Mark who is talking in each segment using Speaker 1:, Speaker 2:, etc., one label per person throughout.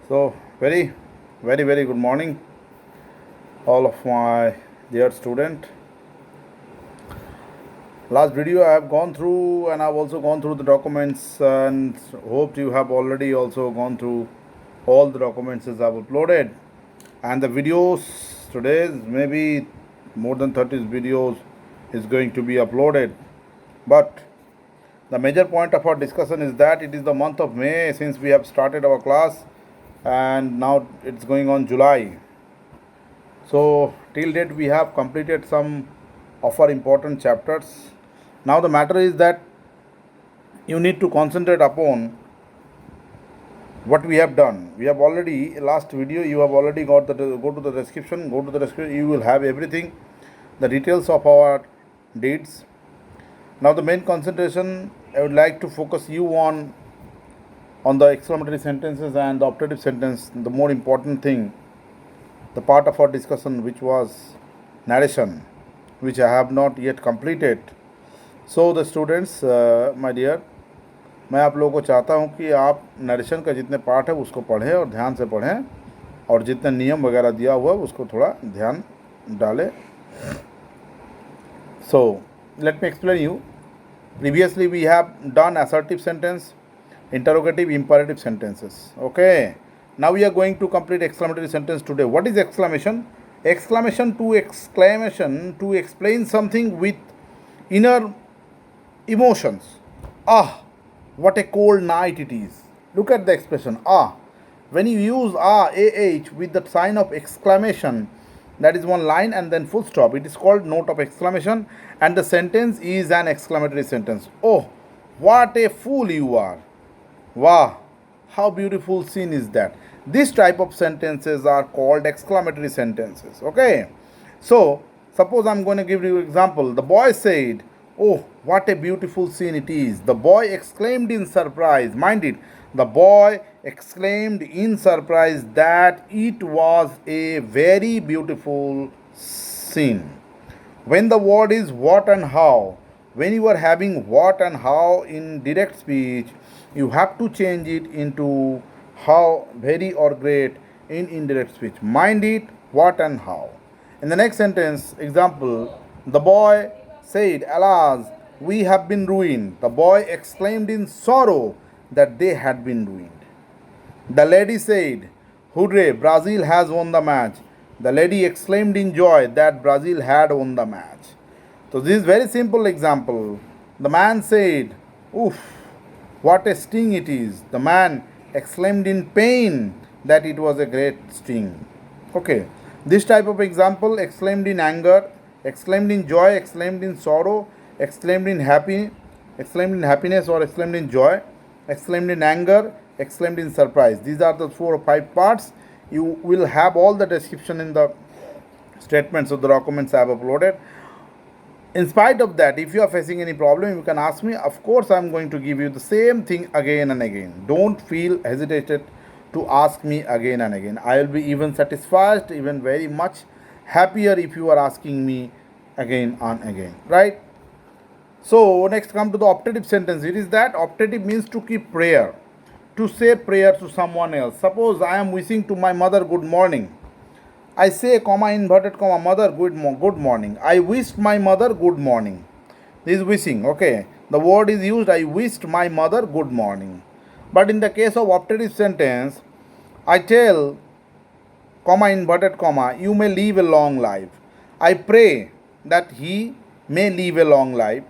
Speaker 1: So, very good morning, all of my dear student. Last video I have gone through, and I've also gone through the documents, and hoped you have already also gone through all the documents as I've uploaded. And the videos today, maybe more than 30 videos is going to be uploaded. But the major point of our discussion is that it is the month of May since we have started our class, and now it's going on July. So till date we have completed some of our important chapters. Now the matter is that you need to concentrate upon what we have done. We have already, last video you have already got the, go to the description, you will have everything, the details of our dates. Now the main concentration I would like to focus you on the exclamatory sentences and the optative sentence, the more important thing, the part of our discussion which was narration, which I have not yet completed. So the students, my dear, मैं आप लोगों को चाहता हूँ कि आप narration का जितने पार्ट है उसको पढ़ें और ध्यान से पढ़ें, और जितने नियम वगैरह दिया हुआ है उसको थोड़ा ध्यान डालें. So let me explain you. Previously we have done assertive sentence, interrogative, imperative sentences. Okay. Now we are going to complete exclamatory sentence today. What is exclamation? Exclamation to explain something with inner emotions. Ah, what a cold night it is. Look at the expression ah. When you use ah with the sign of exclamation, that is one line and then full stop, it is called note of exclamation, and the sentence is an exclamatory sentence. Oh, what a fool you are. Wow, how beautiful scene is that. This type of sentences are called exclamatory sentences. Okay. So suppose I'm going to give you an example. The boy said, oh, what a beautiful scene it is. The boy exclaimed in surprise. Mind it, the boy exclaimed in surprise that it was a very beautiful scene. When the word is what and how, when you are having what and how in direct speech, you have to change it into how, very, or great in indirect speech. Mind it, what and how. In the next sentence, example, the boy said, alas, we have been ruined. The boy exclaimed in sorrow that they had been ruined. The lady said, hooray, Brazil has won the match. The lady exclaimed in joy that Brazil had won the match. So this is very simple example. The man said, oof, what a sting it is. The man exclaimed in pain that it was a great sting. Okay. This type of example, exclaimed in anger, exclaimed in joy, exclaimed in sorrow, exclaimed in happiness, or exclaimed in joy, exclaimed in anger, exclaimed in surprise. These are the 4 or 5 parts. You will have all the description in the statements of the documents I have uploaded. In spite of that, if you are facing any problem, you can ask me. Of course, I am going to give you the same thing again and again. Don't feel hesitated to ask me again and again. I will be even satisfied, even very much happier if you are asking me again and again. Right? So, next come to the optative sentence. It is that optative means to keep prayer, to say prayer to someone else. Suppose I am wishing to my mother good morning. I say, comma, inverted comma, mother, good morning. I wished my mother good morning. This is wishing, okay. The word is used, I wished my mother good morning. But in the case of optative sentence, I tell, comma, inverted comma, you may live a long life. I pray that he may live a long life.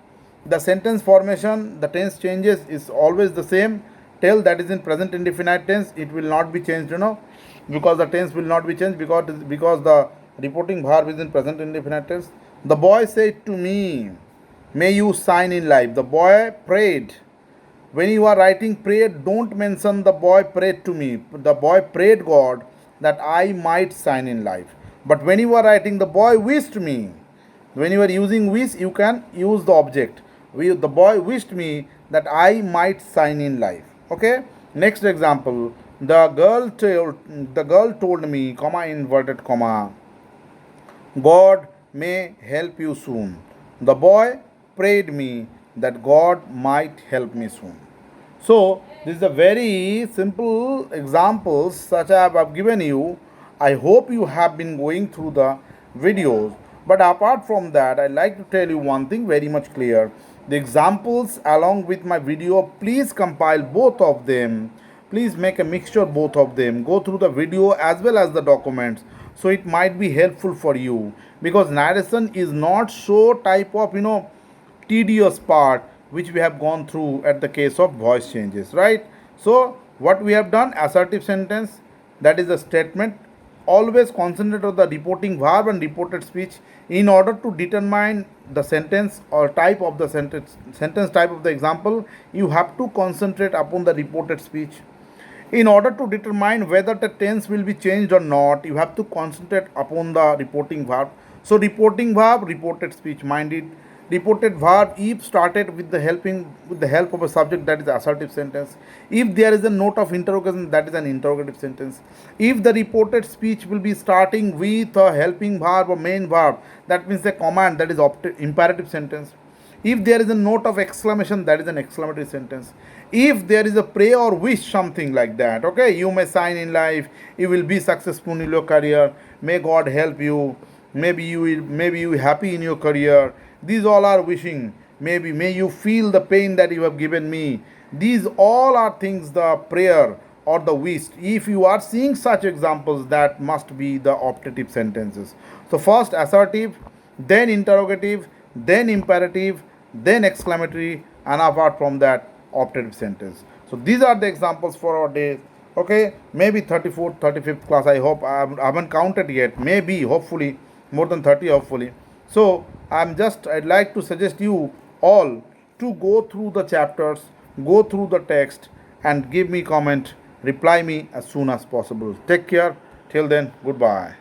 Speaker 1: The sentence formation, the tense changes is always the same. Tell, that is in present indefinite tense, it will not be changed, because the tense will not be changed because the reporting verb is in present indefinite tense. The boy said to me, may you shine in life. The boy prayed. When you are writing pray, don't mention the boy prayed to me. The boy prayed God that I might shine in life. But when you are writing the boy wished me, when you are using wish, you can use the object. The boy wished me that I might shine in life. Okay. Next example. The girl told me, comma, inverted comma, God may help you soon. The boy prayed me that God might help me soon. So This is a very simple examples such as I've given you. I hope you have been going through the videos. But apart from that, I'd like to tell you one thing very much clear. The examples along with my video, please compile both of them. Please make a mixture both of them. Go through the video as well as the documents. So it might be helpful for you. Because narration is not so type of, tedious part which we have gone through at the case of voice changes, right? So what we have done, assertive sentence, that is a statement. Always concentrate on the reporting verb and reported speech in order to determine the sentence or type of the sentence type of the example. You have to concentrate upon the reported speech. In order to determine whether the tense will be changed or not, you have to concentrate upon the reporting verb. So reporting verb, reported speech, mind it. Reported verb if started with the help of a subject, that is assertive sentence. If there is a note of interrogation, that is an interrogative sentence. If the reported speech will be starting with a helping verb or main verb, that means a command, that is imperative sentence. If there is a note of exclamation, that is an exclamatory sentence. If there is a prayer or wish, something like that, okay, you may sign in life, you will be successful in your career, may God help you, maybe you happy in your career. These all are wishing. Maybe may you feel the pain that you have given me. These all are things, the prayer or the wish. If you are seeing such examples, that must be the optative sentences. So first assertive, then interrogative, then imperative, then exclamatory, and apart from that, optative sentence. So these are the examples for our day. Okay, maybe 34th, 35th class. I hope I haven't counted yet. Maybe, hopefully, more than 30, hopefully. So I'd like to suggest you all to go through the chapters, go through the text, and give me comment, reply me as soon as possible. Take care. Till then, goodbye.